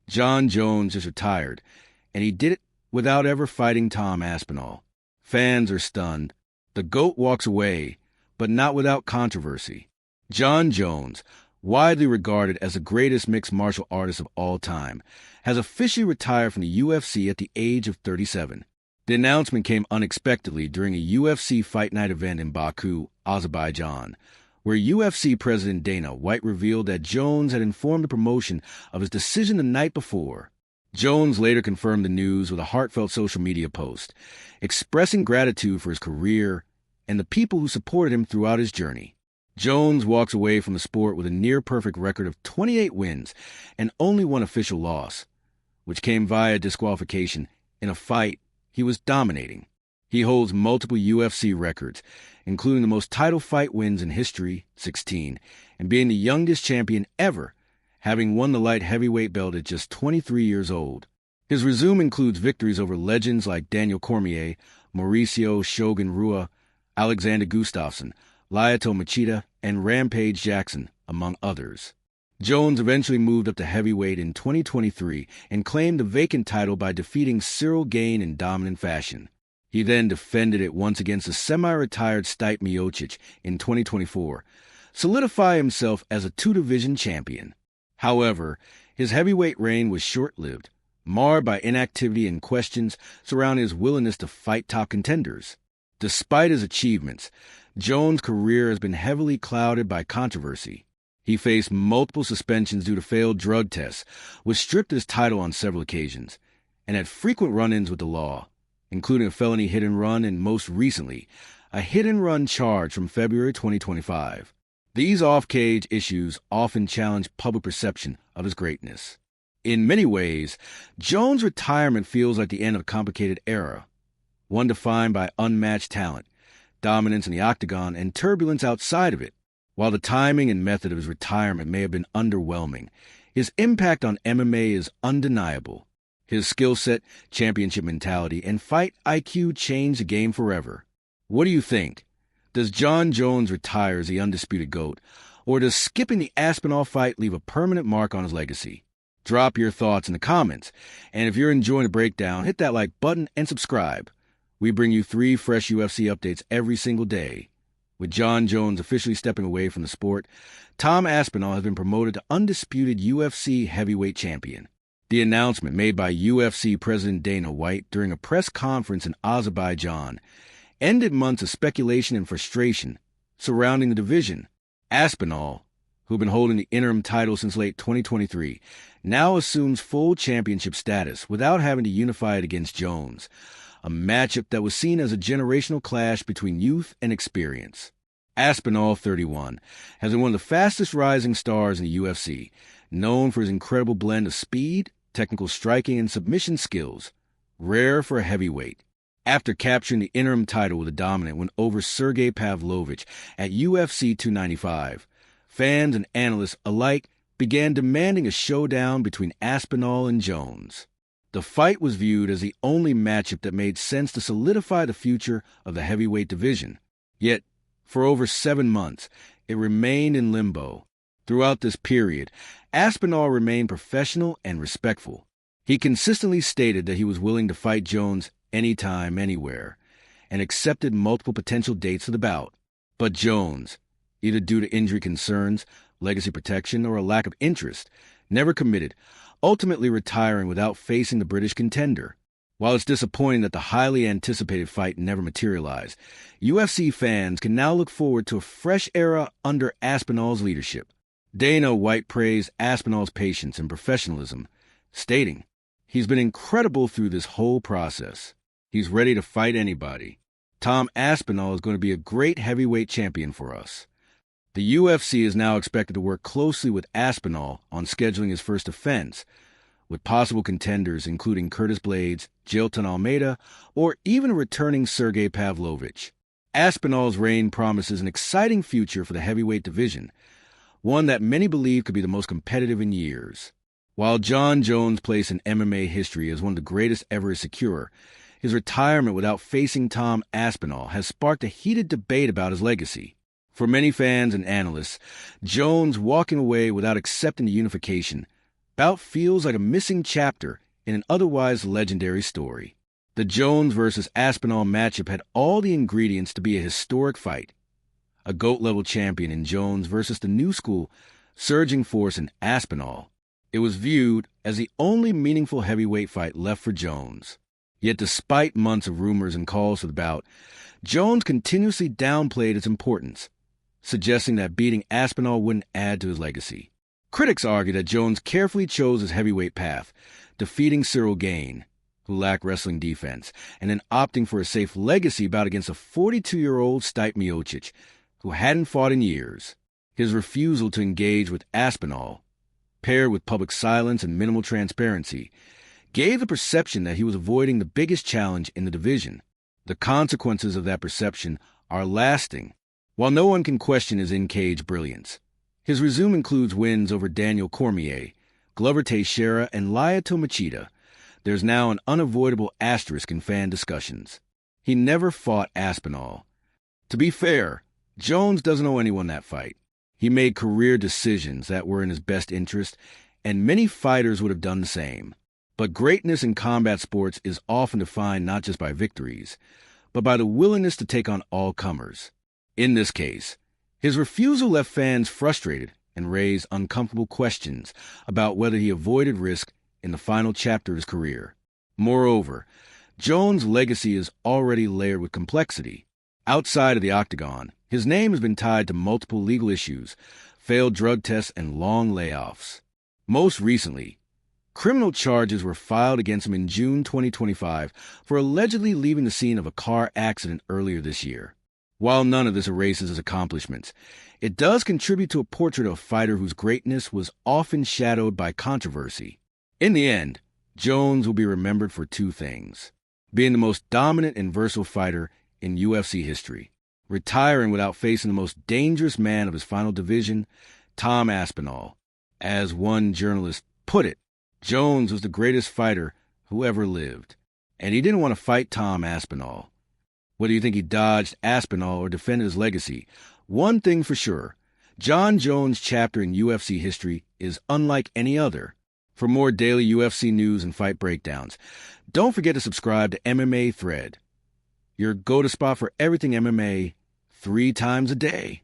Jon Jones just retired, and he did it without ever fighting Tom Aspinall. Fans are stunned. The GOAT walks away, but not without controversy. Jon Jones, widely regarded as the greatest mixed martial artist of all time, has officially retired from the UFC at the age of 37. The announcement came unexpectedly during a UFC Fight Night event in Baku, Azerbaijan, where UFC President Dana White revealed that Jones had informed the promotion of his decision the night before. Jones later confirmed the news with a heartfelt social media post, expressing gratitude for his career and the people who supported him throughout his journey. Jones walks away from the sport with a near-perfect record of 28 wins and only one official loss, which came via disqualification in a fight he was dominating. He holds multiple UFC records, including the most title fight wins in history, 16, and being the youngest champion ever, having won the light heavyweight belt at just 23 years old. His resume includes victories over legends like Daniel Cormier, Mauricio Shogun Rua, Alexander Gustafsson, Lyoto Machida, and Rampage Jackson, among others. Jones eventually moved up to heavyweight in 2023 and claimed the vacant title by defeating Cyril Gane in dominant fashion. He then defended it once against the semi-retired Stipe Miocic in 2024, solidifying himself as a two-division champion. However, his heavyweight reign was short-lived, marred by inactivity and questions surrounding his willingness to fight top contenders. Despite his achievements, Jones' career has been heavily clouded by controversy. He faced multiple suspensions due to failed drug tests, was stripped of his title on several occasions, and had frequent run-ins with the law, including a felony hit-and-run and, most recently, a hit-and-run charge from February 2025. These off-cage issues often challenge public perception of his greatness. In many ways, Jones' retirement feels like the end of a complicated era, one defined by unmatched talent, dominance in the octagon, and turbulence outside of it. While the timing and method of his retirement may have been underwhelming, his impact on MMA is undeniable. His skill set, championship mentality, and fight IQ changed the game forever. What do you think? Does Jon Jones retire as the undisputed GOAT, or does skipping the Aspinall fight leave a permanent mark on his legacy? Drop your thoughts in the comments, and if you're enjoying the breakdown, hit that like button and subscribe. We bring you 3 fresh UFC updates every single day. With Jon Jones officially stepping away from the sport, Tom Aspinall has been promoted to undisputed UFC Heavyweight Champion. The announcement made by UFC President Dana White during a press conference in Azerbaijan ended months of speculation and frustration surrounding the division. Aspinall, who'd been holding the interim title since late 2023, now assumes full championship status without having to unify it against Jones, a matchup that was seen as a generational clash between youth and experience. Aspinall, 31, has been one of the fastest rising stars in the UFC, known for his incredible blend of speed, technical striking, and submission skills, rare for a heavyweight. After capturing the interim title with a dominant win over Sergey Pavlovich at UFC 295, fans and analysts alike began demanding a showdown between Aspinall and Jones. The fight was viewed as the only matchup that made sense to solidify the future of the heavyweight division. Yet, for over 7 months, it remained in limbo. Throughout this period, Aspinall remained professional and respectful. He consistently stated that he was willing to fight Jones anytime, anywhere, and accepted multiple potential dates for the bout. But Jones, either due to injury concerns, legacy protection, or a lack of interest, never committed, ultimately retiring without facing the British contender. While it's disappointing that the highly anticipated fight never materialized, UFC fans can now look forward to a fresh era under Aspinall's leadership. Dana White praised Aspinall's patience and professionalism, stating, "He's been incredible through this whole process. He's ready to fight anybody. Tom Aspinall is going to be a great heavyweight champion for us." The UFC is now expected to work closely with Aspinall on scheduling his first defense, with possible contenders including Curtis Blades, Jailton Almeida, or even a returning Sergey Pavlovich. Aspinall's reign promises an exciting future for the heavyweight division, one that many believe could be the most competitive in years. While Jon Jones' place in MMA history as one of the greatest ever is secure, his retirement without facing Tom Aspinall has sparked a heated debate about his legacy. For many fans and analysts, Jones walking away without accepting the unification bout feels like a missing chapter in an otherwise legendary story. The Jones versus Aspinall matchup had all the ingredients to be a historic fight. A GOAT-level champion in Jones versus the new school surging force in Aspinall. It was viewed as the only meaningful heavyweight fight left for Jones. Yet despite months of rumors and calls for the bout, Jones continuously downplayed its importance, suggesting that beating Aspinall wouldn't add to his legacy. Critics argue that Jones carefully chose his heavyweight path, defeating Cyril Gane, who lacked wrestling defense, and then opting for a safe legacy bout against a 42-year-old Stipe Miocic, who hadn't fought in years. His refusal to engage with Aspinall, paired with public silence and minimal transparency, gave the perception that he was avoiding the biggest challenge in the division. The consequences of that perception are lasting. While no one can question his in-cage brilliance, his resume includes wins over Daniel Cormier, Glover Teixeira, and Lyoto Machida. There's now an unavoidable asterisk in fan discussions. He never fought Aspinall. To be fair, Jones doesn't owe anyone that fight. He made career decisions that were in his best interest, and many fighters would have done the same. But greatness in combat sports is often defined not just by victories, but by the willingness to take on all comers. In this case, his refusal left fans frustrated and raised uncomfortable questions about whether he avoided risk in the final chapter of his career. Moreover, Jones' legacy is already layered with complexity. Outside of the octagon, his name has been tied to multiple legal issues, failed drug tests, and long layoffs. Most recently, criminal charges were filed against him in June 2025 for allegedly leaving the scene of a car accident earlier this year. While none of this erases his accomplishments, it does contribute to a portrait of a fighter whose greatness was often shadowed by controversy. In the end, Jones will be remembered for two things: being the most dominant and versatile fighter in UFC history, retiring without facing the most dangerous man of his final division, Tom Aspinall. As one journalist put it, Jones was the greatest fighter who ever lived, and he didn't want to fight Tom Aspinall. Whether you think he dodged Aspinall or defended his legacy, one thing for sure, Jon Jones' chapter in UFC history is unlike any other. For more daily UFC news and fight breakdowns, don't forget to subscribe to MMA Thread, your go-to spot for everything MMA 3 times a day.